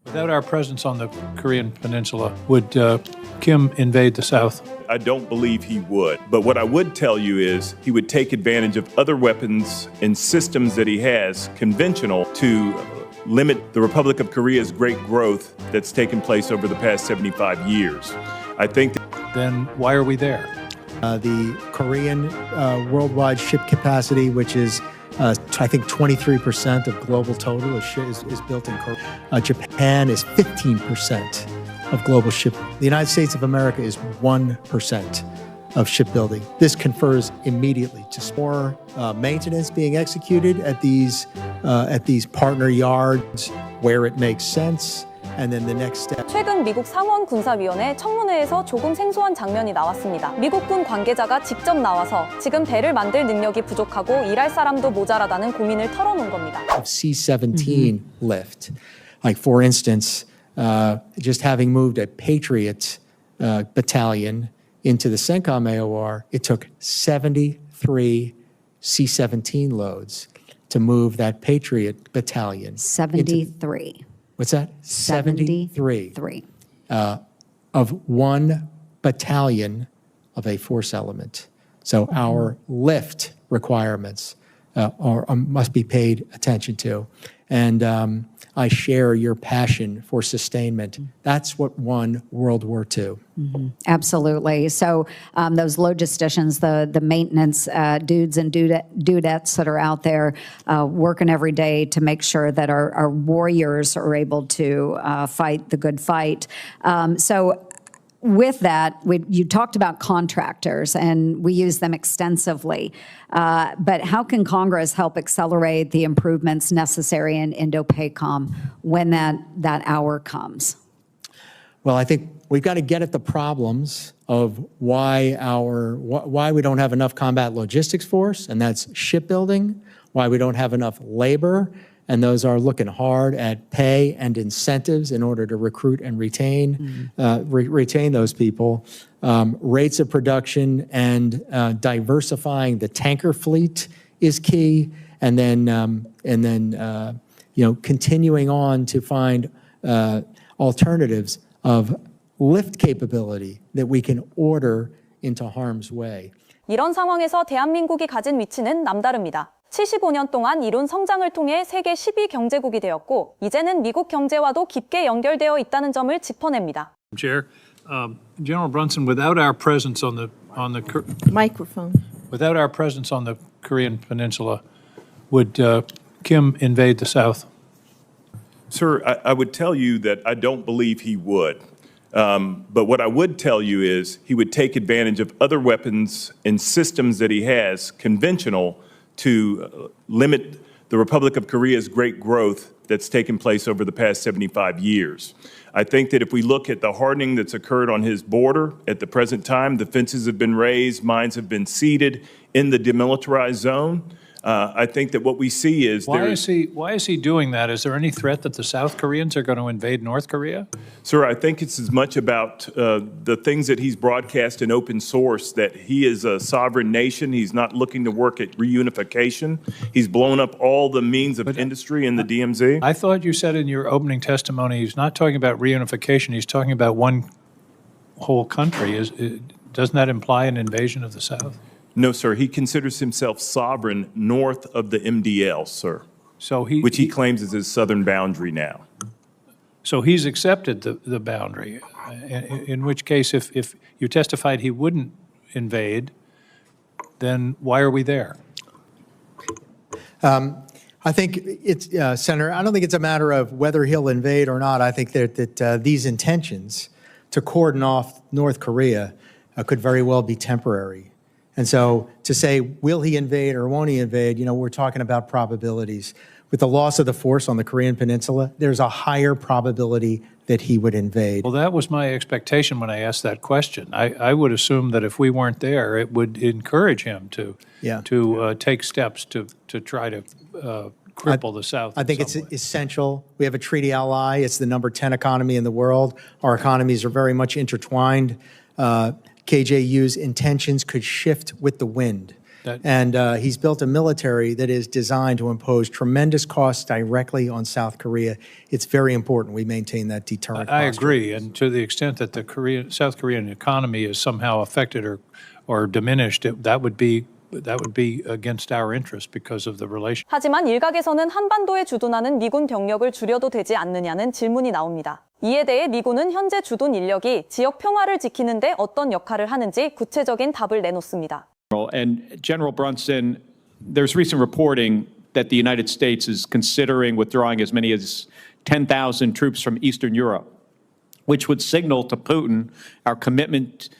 Without our presence on the Korean Peninsula, would Kim invade the South? I don't believe he would. But what I would tell you is he would take advantage of other weapons and systems that he has, conventional, to limit the Republic of Korea's great growth that's taken place over the past 75 years. I think that Then why are we there? The Korean worldwide ship capacity, which is I think 23% of global total is built in Korea. Japan is 15% of global ship. The United States of America is 1% of shipbuilding. This confers immediately to more maintenance being executed at these partner yards where it makes sense. And then the next step. 최근 미국 상원 군사위원회 청문회에서 조금 생소한 장면이 나왔습니다. 미국군 관계자가 직접 나와서 지금 배를 만들 능력이 부족하고 일할 사람도 모자라다는 고민을 털어놓은 겁니다. C-17 lift. Like for instance, just having moved a Patriot battalion into the CENTCOM AOR, it took 73 C-17 loads to move that Patriot battalion. 73. What's that? 73. 3. Of one battalion of a force element. So our lift requirements must be paid attention to. And I share your passion for sustainment. That's what won World War II. Mm-hmm. Absolutely. So those logisticians, the maintenance dudes and dudettes that are out there working every day to make sure that our warriors are able to fight the good fight. So with that, you talked about contractors, and we use them extensively. But how can Congress help accelerate the improvements necessary in Indo-PACOM when that hour comes? Well, I think we've got to get at the problems of why we don't have enough combat logistics force, and that's shipbuilding, why we don't have enough labor, and those are looking hard at pay and incentives in order to recruit and retain those people. Rates of production and diversifying the tanker fleet is key, and then continuing on to find alternatives of lift capability that we can order into harm's way. 이런 상황에서 대한민국이 가진 위치는 남다릅니다. 75년 동안 이룬 성장을 통해 세계 10위 경제국이 되었고 이제는 미국 경제와도 깊게 연결되어 있다는 점을 짚어냅니다. Chair, General Brunson, without our presence on the Microphone. without our presence on the Korean Peninsula, would Kim invade the South? Sir, I would tell you that I don't believe he would. But what I would tell you is he would take advantage of other weapons and systems that he has, conventional, to limit the Republic of Korea's great growth that's taken place over the past 75 years. I think that if we look at the hardening that's occurred on his border at the present time, the fences have been raised, mines have been seeded in the demilitarized zone. I think that what we see is Why is he doing that? Is there any threat that the South Koreans are going to invade North Korea? Sir, I think it's as much about the things that he's broadcast in open source, that he is a sovereign nation. He's not looking to work at reunification. He's blown up all the means of industry in the DMZ. I thought you said in your opening testimony he's not talking about reunification. He's talking about one whole country. Doesn't that imply an invasion of the South? No, sir. He considers himself sovereign north of the MDL, sir, So which he claims is his southern boundary now. So he's accepted the boundary, in which case if you testified he wouldn't invade, then why are we there? I think it's, Senator, I don't think it's a matter of whether he'll invade or not. I think that these intentions to cordon off North Korea could very well be temporary. And so to say, will he invade or won't he invade, we're talking about probabilities. With the loss of the force on the Korean Peninsula, there's a higher probability that he would invade. Well, that was my expectation when I asked that question. I would assume that if we weren't there, it would encourage him to take steps to try to cripple the South. I think it's essential. We have a treaty ally. It's the number 10 economy in the world. Our economies are very much intertwined. KJU's intentions could shift with the wind. And he's built a military that is designed to impose tremendous costs directly on South Korea. It's very important we maintain that deterrent I posture. agree, and to the extent that the South Korean economy is somehow affected or diminished, that would be against our interest because of the relation. 하지만 일각에서는 한반도에 주둔하는 미군 병력을 줄여도 되지 않느냐는 질문이 나옵니다. 이에 대해 미군은 현재 주둔 인력이 지역 평화를 지키는 데 어떤 역할을 하는지 구체적인 답을 내놓습니다. And General Brunson, there's recent reporting that the United States is considering withdrawing as many as 10,000 troops from Eastern Europe, which would signal to Putin our commitment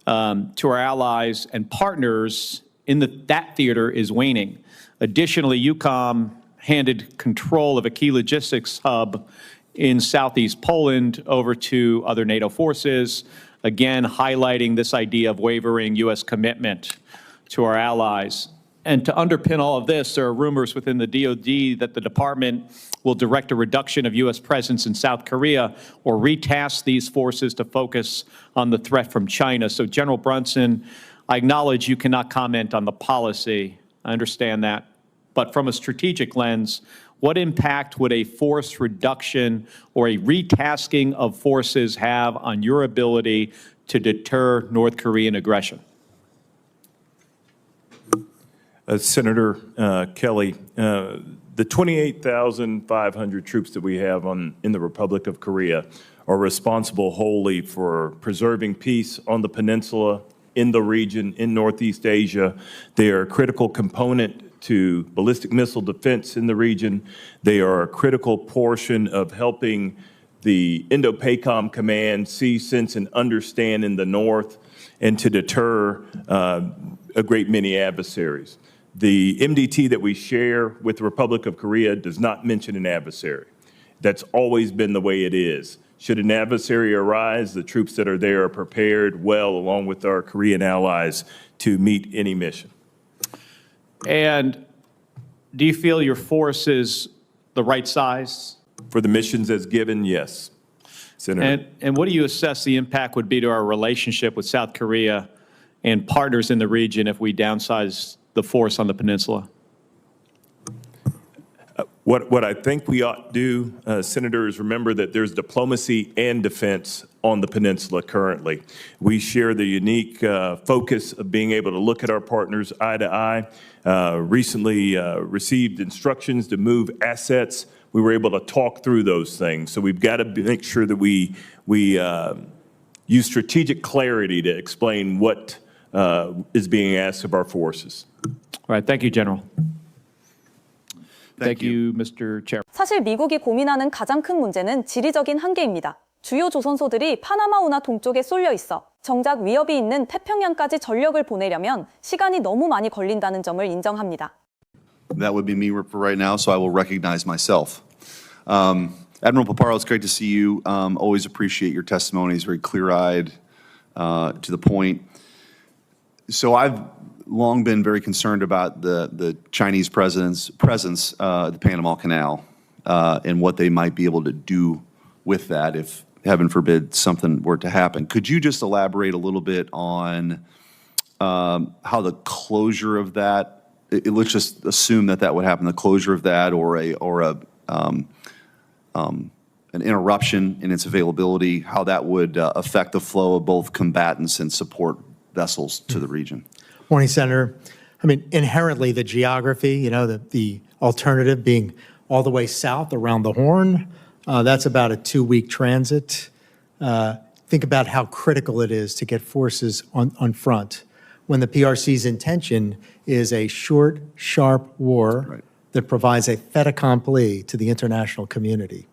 to our allies and partners in that theater is waning. Additionally, EUCOM handed control of a key logistics hub in southeast Poland over to other NATO forces, again highlighting this idea of wavering U.S. commitment to our allies. And to underpin all of this, there are rumors within the DoD that the department will direct a reduction of U.S. presence in South Korea or retask these forces to focus on the threat from China. So, General Brunson, I acknowledge you cannot comment on the policy. I understand that. But from a strategic lens, what impact would a force reduction or a retasking of forces have on your ability to deter North Korean aggression? Senator Kelly, the 28,500 troops that we have in the Republic of Korea are responsible wholly for preserving peace on the peninsula, in the region, in Northeast Asia. They are a critical component to ballistic missile defense in the region. They are a critical portion of helping the Indo-PACOM Command see, sense, and understand in the North and to deter a great many adversaries. The MDT that we share with the Republic of Korea does not mention an adversary. That's always been the way it is. Should an adversary arise, the troops that are there are prepared well, along with our Korean allies, to meet any mission. And do you feel your force is the right size? For the missions as given, yes, Senator. And what do you assess the impact would be to our relationship with South Korea and partners in the region if we downsize the force on the peninsula? What I think we ought to do, Senator, is remember that there's diplomacy and defense on the peninsula currently. We share the unique focus of being able to look at our partners eye to eye. Recently received instructions to move assets. We were able to talk through those things. So we've got to make sure that we use strategic clarity to explain what is being asked of our forces. All right, thank you, General. Thank you, Mr. Chair. 사실 미국이 고민하는 가장 큰 문제는 지리적인 한계입니다. 주요 조선소들이 파나마 운하 동쪽에 쏠려 있어 정작 위협이 있는 태평양까지 전력을 보내려면 시간이 너무 많이 걸린다는 점을 인정합니다. That would be me for right now, so I will recognize myself. Admiral Paparo, it's great to see you. Always appreciate your testimonies, very clear-eyed, to the point. So I've long been very concerned about the Chinese presence at the Panama Canal and what they might be able to do with that if, heaven forbid, something were to happen. Could you just elaborate a little bit on how the closure of that, let's just assume that would happen, the closure of that or an interruption in its availability, how that would affect the flow of both combatants and support vessels to the region? Morning, Senator. I mean, inherently, the geography, the alternative being all the way south around the Horn, that's about a 2-week transit. Think about how critical it is to get forces on front when the PRC's intention is a short, sharp war that provides a fait accompli to the international community.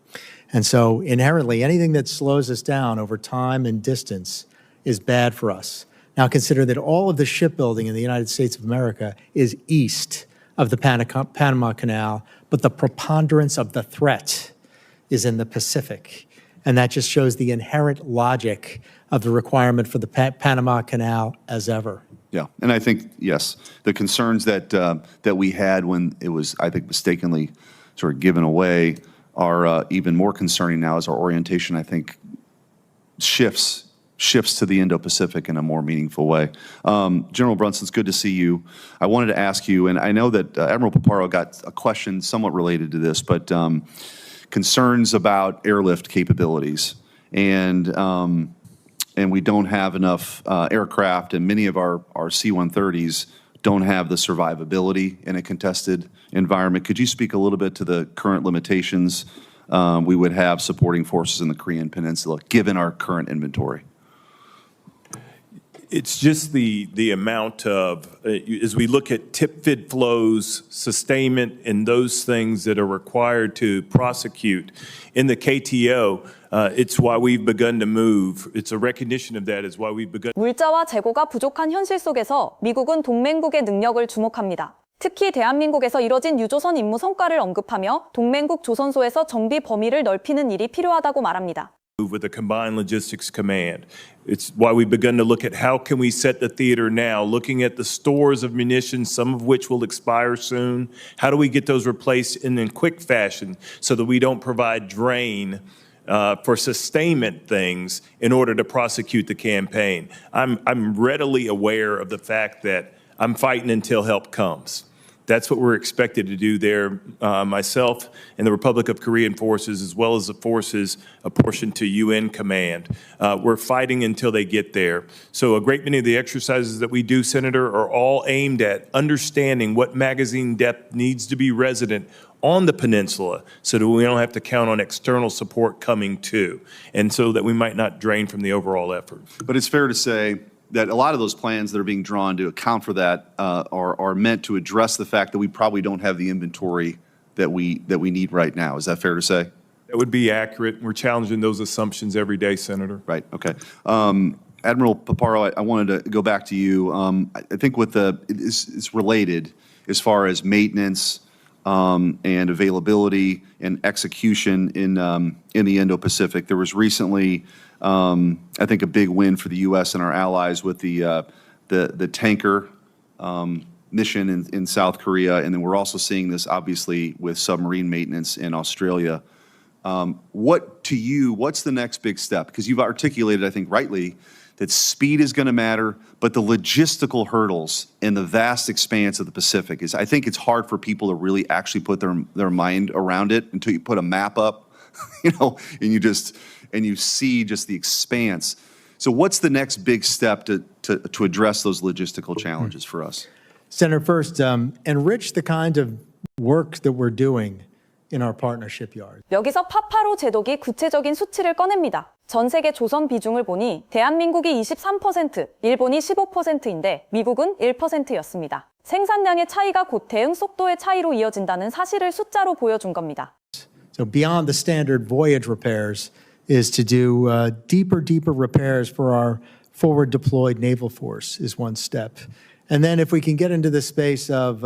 And so inherently, anything that slows us down over time and distance is bad for us. Now consider that all of the shipbuilding in the United States of America is east of the Panama Canal, but the preponderance of the threat is in the Pacific. And that just shows the inherent logic of the requirement for the Panama Canal as ever. Yeah, and I think, yes, the concerns that we had when it was, I think, mistakenly sort of given away are even more concerning now as our orientation, I think, shifts shifts to the Indo-Pacific in a more meaningful way. General Brunson, it's good to see you. I wanted to ask you, and I know that Admiral Paparo got a question somewhat related to this, but concerns about airlift capabilities. And we don't have enough aircraft, and many of our C-130s don't have the survivability in a contested environment. Could you speak a little bit to the current limitations we would have supporting forces in the Korean Peninsula, given our current inventory? It's just the amount of, as we look at tip-fid flows, sustainment, and those things that are required to prosecute in the KTO, it's why we've begun to move. It's a recognition of that is why we've begun. 물자와 재고가 부족한 현실 속에서 미국은 동맹국의 능력을 주목합니다. 특히 대한민국에서 이뤄진 유조선 임무 성과를 언급하며 동맹국 조선소에서 정비 범위를 넓히는 일이 필요하다고 말합니다. With a combined logistics command. It's why we've begun to look at how can we set the theater now, looking at the stores of munitions, some of which will expire soon. How do we get those replaced in quick fashion so that we don't provide drain for sustainment things in order to prosecute the campaign? I'm readily aware of the fact that I'm fighting until help comes. That's what we're expected to do there, myself and the Republic of Korean forces, as well as the forces apportioned to UN command. We're fighting until they get there. So a great many of the exercises that we do, Senator, are all aimed at understanding what magazine depth needs to be resident on the peninsula so that we don't have to count on external support coming too, and so that we might not drain from the overall effort. But it's fair to say that a lot of those plans that are being drawn to account for that are meant to address the fact that we probably don't have the inventory that we need right now. Is that fair to say? That would be accurate. We're challenging those assumptions every day, Senator. Right, okay. Admiral Paparo, I wanted to go back to you. I think it's related as far as maintenance and availability and execution in the Indo-Pacific. There was recently I think a big win for the U.S. and our allies with the tanker mission in South Korea, and then we're also seeing this obviously with submarine maintenance in Australia. What's the next big step? Because you've articulated, I think rightly, that speed is going to matter, but the logistical hurdles in the vast expanse of the Pacific is, I think it's hard for people to really actually put their mind around it until you put a map up, and you see just the expanse. So what's the next big step to address those logistical challenges for us? Senator, first, enrich the kind of work that we're doing in our partnership yard. 여기서 파파로 제독이 구체적인 수치를 꺼냅니다. 전 세계 조선 비중을 보니 대한민국이 23%, 일본이 15%인데 미국은 1%였습니다. 생산량의 차이가 곧 대응 속도의 차이로 이어진다는 사실을 숫자로 보여준 겁니다. So beyond the standard voyage repairs is to do deeper repairs for our forward deployed naval force is one step. And then if we can get into the space of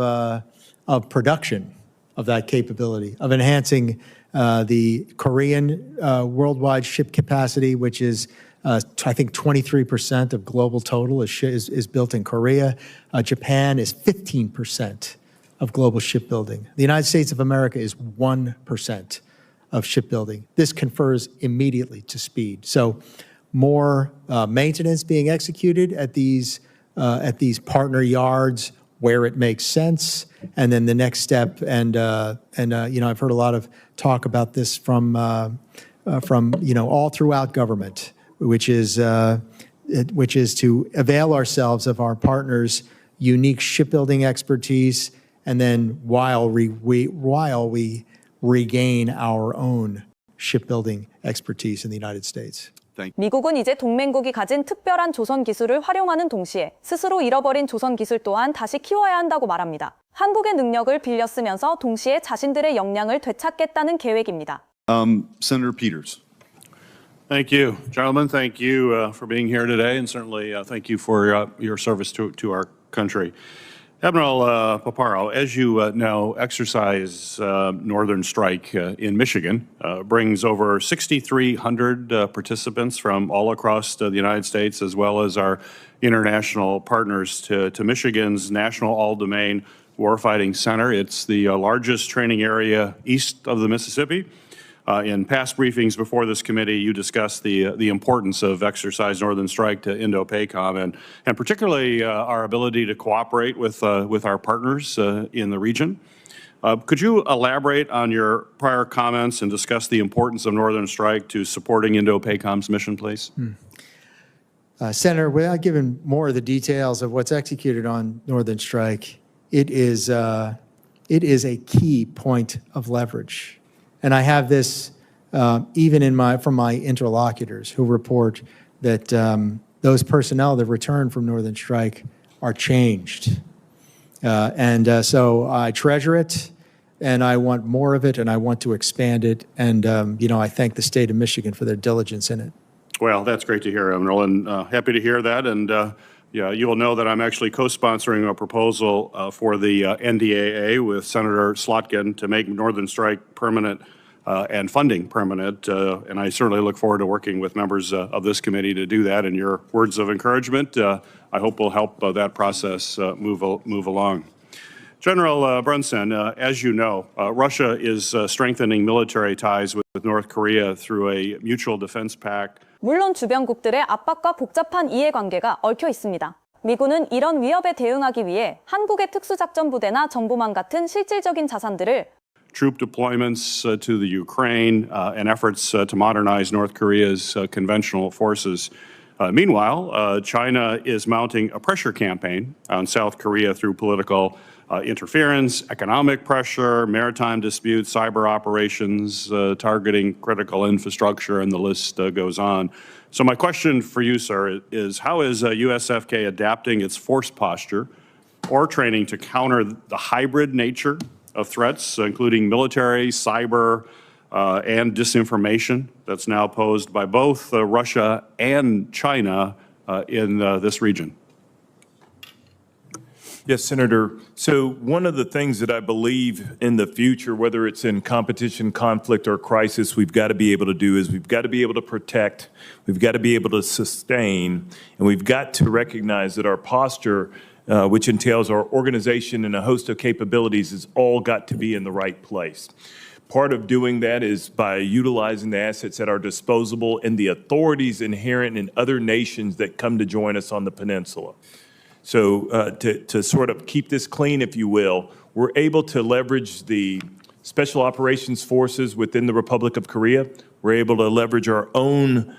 production of that capability, of enhancing the Korean worldwide ship capacity, which is I think 23% of global total is built in Korea. Japan is 15% of global shipbuilding. The United States of America is 1% of shipbuilding. This confers immediately to speed. So more maintenance being executed at these partner yards where it makes sense. And then the next step, and I've heard a lot of talk about this from all throughout government, which is to avail ourselves of our partners' unique shipbuilding expertise, and then while we regain our own shipbuilding expertise in the United States. 미국은 이제 동맹국이 가진 특별한 조선 기술을 활용하는 동시에 스스로 잃어버린 조선 기술 또한 다시 키워야 한다고 말합니다. 한국의 능력을 빌려 쓰면서 동시에 자신들의 역량을 되찾겠다는 계획입니다. Senator Peters. Thank you, gentlemen. Thank you for being here today, and certainly thank you for your service to our country. Admiral Paparo, as you know, Exercise Northern Strike in Michigan brings over 6,300 participants from all across the United States, as well as our international partners to Michigan's National All-Domain Warfighting Center. It's the largest training area east of the Mississippi. In past briefings before this committee, you discussed the importance of exercise Northern Strike to Indo-PACOM and particularly our ability to cooperate with our partners in the region. Could you elaborate on your prior comments and discuss the importance of Northern Strike to supporting Indo-PACOM's mission, please? Senator, without giving more of the details of what's executed on Northern Strike, it is a key point of leverage. And I have this even from my interlocutors who report that those personnel that return from Northern Strike are changed. So I treasure it, and I want more of it, and I want to expand it. And, I thank the state of Michigan for their diligence in it. Well, that's great to hear, Admiral, and happy to hear that. And yeah, you will know that I'm actually co-sponsoring a proposal for the NDAA with Senator Slotkin to make Northern Strike permanent and funding permanent. And I certainly look forward to working with members of this committee to do that. And your words of encouragement, I hope will help that process move along. General Brunson, as you know, Russia is strengthening military ties with North Korea through a mutual defense pact. 물론 주변국들의 압박과 복잡한 이해관계가 얽혀 있습니다. 미군은 이런 위협에 대응하기 위해 한국의 특수작전부대나 정보망 같은 실질적인 자산들을 troop deployments to the Ukraine and efforts to modernize North Korea's conventional forces. Meanwhile, China is mounting a pressure campaign on South Korea through political interference, economic pressure, maritime disputes, cyber operations, targeting critical infrastructure, and the list goes on. So my question for you, sir, is how is USFK adapting its force posture or training to counter the hybrid nature of threats, including military, cyber, and disinformation that's now posed by both Russia and China in this region? Yes, Senator. So one of the things that I believe in the future, whether it's in competition, conflict, or crisis, we've got to be able to do is we've got to be able to protect, we've got to be able to sustain, and we've got to recognize that our posture, which entails our organization and a host of capabilities, has all got to be in the right place. Part of doing that is by utilizing the assets at our disposal and the authorities inherent in other nations that come to join us on the peninsula. So to sort of keep this clean, if you will, we're able to leverage the special operations forces within the Republic of Korea. We're able to leverage our own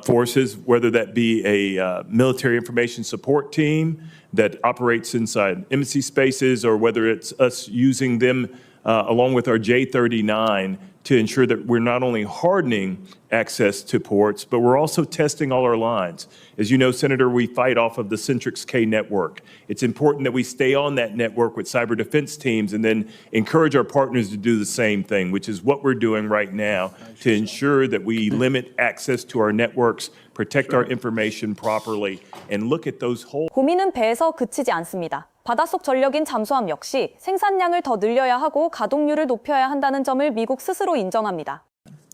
forces, whether that be a military information support team that operates inside embassy spaces, or whether it's us using them along with our J-39 to ensure that we're not only hardening access to ports, but we're also testing all our lines. As you know, Senator, we fight off of the Centrix K network. It's important that we stay on that network with cyber defense teams and then encourage our partners to do the same thing, which is what we're doing right now to ensure that we limit access to our networks, protect our information properly, and look at those whole. 고민은 배에서 그치지 않습니다. 바닷속 전력인 잠수함 역시 생산량을 더 늘려야 하고 가동률을 높여야 한다는 점을 미국 스스로 인정합니다.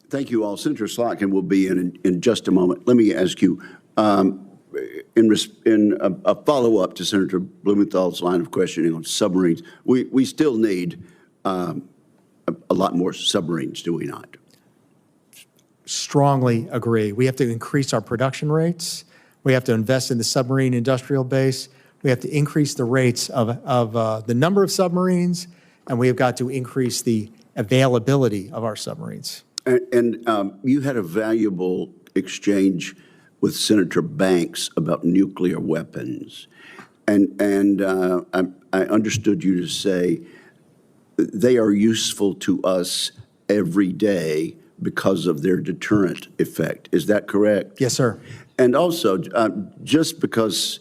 Thank you all. Senator Slotkin will be in just a moment. Let me ask you, in a follow-up to Senator Blumenthal's line of questioning on submarines, we still need a lot more submarines, do we not? Strongly agree. We have to increase our production rates. We have to invest in the submarine industrial base. We have to increase the rates of the number of submarines, and we have got to increase the availability of our submarines. And you had a valuable exchange with Senator Banks about nuclear weapons. And I understood you to say they are useful to us every day because of their deterrent effect. Is that correct? Yes, sir. And also, just because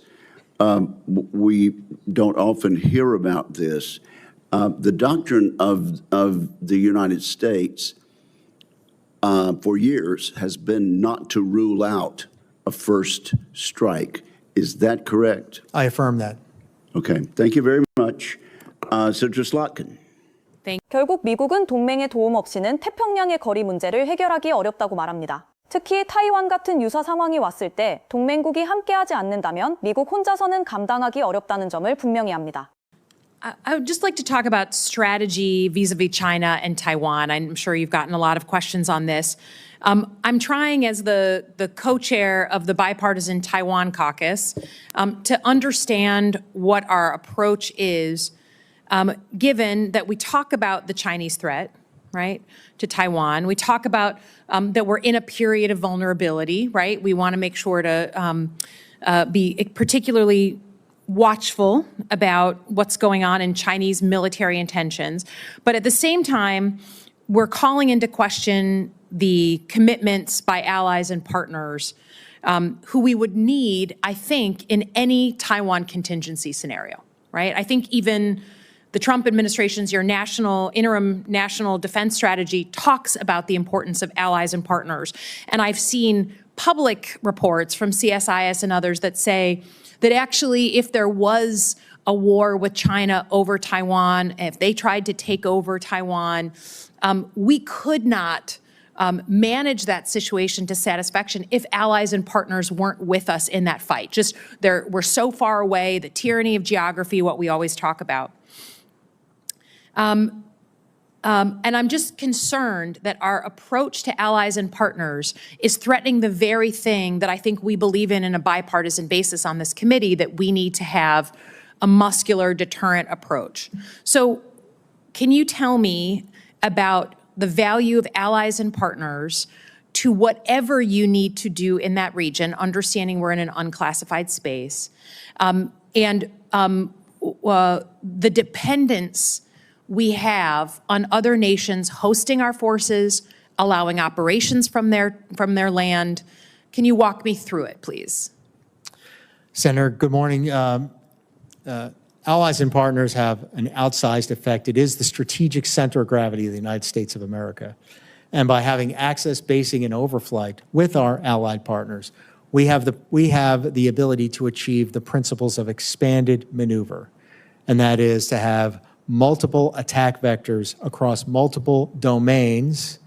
we don't often hear about this, the doctrine of the United States for years has been not to rule out a first strike. Is that correct? I affirm that. Okay. Thank you very much. Senator Slotkin. 결국 미국은 동맹의 도움 없이는 태평양의 거리 문제를 해결하기 어렵다고 말합니다. 특히 타이완 같은 유사 상황이 왔을 때 동맹국이 함께하지 않는다면 미국 혼자서는 감당하기 어렵다는 점을 분명히 합니다. I would just like to talk about strategy vis-a-vis China and Taiwan. I'm sure you've gotten a lot of questions on this. I'm trying, as the co-chair of the bipartisan Taiwan caucus, to understand what our approach is, given that we talk about the Chinese threat, right, to Taiwan. We talk about that we're in a period of vulnerability, right? We want to make sure to be particularly watchful about what's going on in Chinese military intentions. But at the same time, we're calling into question the commitments by allies and partners who we would need, I think, in any Taiwan contingency scenario, right? I think even the Trump administration's interim national defense strategy talks about the importance of allies and partners. And I've seen public reports from CSIS and others that say that actually if there was a war with China over Taiwan, if they tried to take over Taiwan, we could not manage that situation to satisfaction if allies and partners weren't with us in that fight. Just we're so far away, the tyranny of geography, what we always talk about. And I'm just concerned that our approach to allies and partners is threatening the very thing that I think we believe in a bipartisan basis on this committee, that we need to have a muscular deterrent approach. So can you tell me about the value of allies and partners to whatever you need to do in that region, understanding we're in an unclassified space, and the dependence we have on other nations hosting our forces, allowing operations from their land. Can you walk me through it, please? Senator, good morning. Allies and partners have an outsized effect. It is the strategic center of gravity of the United States of America. And by having access, basing, and overflight with our allied partners, we have the ability to achieve the principles of expanded maneuver. And that is to have multiple attack vectors across multiple domains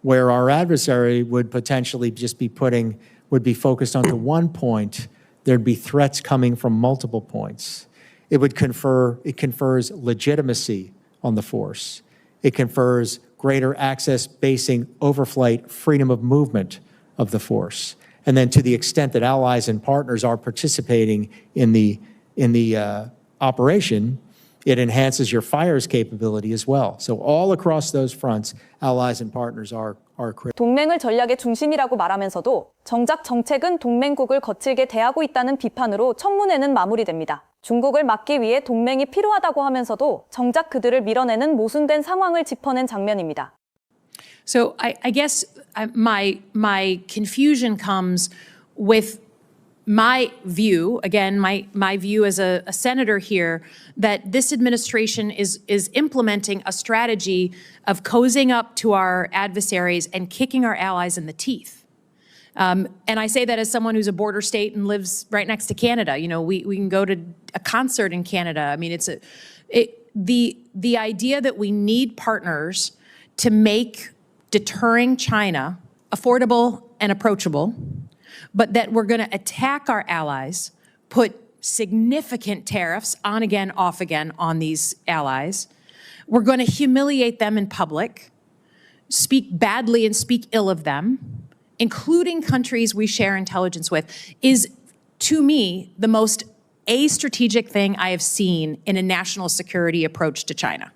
where our adversary would potentially just would be focused onto one point. There'd be threats coming from multiple points. It confers legitimacy on the force. It confers greater access, basing, overflight, freedom of movement of the force. And then to the extent that allies and partners are participating in the operation, it enhances your fire's capability as well. So all across those fronts, allies and partners are critical. 동맹을 전략의 중심이라고 말하면서도 정작 정책은 동맹국을 거칠게 대하고 있다는 비판으로 청문회는 마무리됩니다. 중국을 막기 위해 동맹이 필요하다고 하면서도 정작 그들을 밀어내는 모순된 상황을 짚어낸 장면입니다. So I guess my confusion comes with my view, again, my view as a senator here, that this administration is implementing a strategy of cozying up to our adversaries and kicking our allies in the teeth. And I say that as someone who's a border state and lives right next to Canada. You know, we can go to a concert in Canada. I mean, the idea that we need partners to make deterring China affordable and approachable, but that we're going to attack our allies, put significant tariffs on again, off again on these allies. We're going to humiliate them in public, speak badly and speak ill of them, including countries we share intelligence with, is, to me, the most astrategic thing I have seen in a national security approach to China.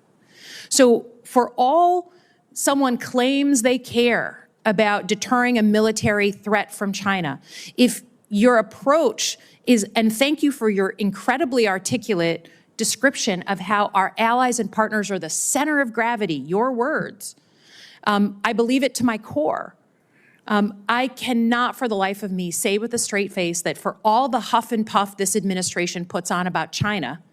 So for all someone claims they care about deterring a military threat from China, if your approach is, and thank you for your incredibly articulate description of how our allies and partners are the center of gravity, your words, I believe it to my core. I cannot for the life of me say with a straight face that for all the huff and puff this administration puts on about China,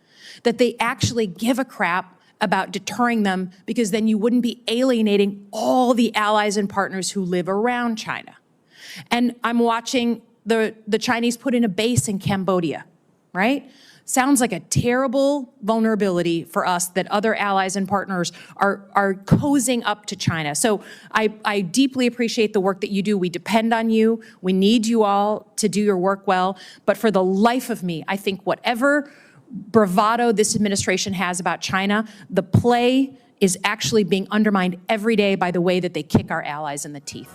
that they actually give a crap about deterring them, because then you wouldn't be alienating all the allies and partners who live around China. And I'm watching the Chinese put in a base in Cambodia, right? Sounds like a terrible vulnerability for us that other allies and partners are cozying up to China. So I deeply appreciate the work that you do. We depend on you. We need you all to do your work well. But for the life of me, I think whatever bravado this administration has about China, the play is actually being undermined every day by the way that they kick our allies in the teeth.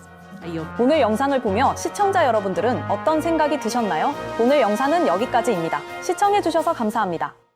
오늘 영상을 보며 시청자 여러분들은 어떤 생각이 드셨나요? 오늘 영상은 여기까지입니다. 시청해주셔서 감사합니다.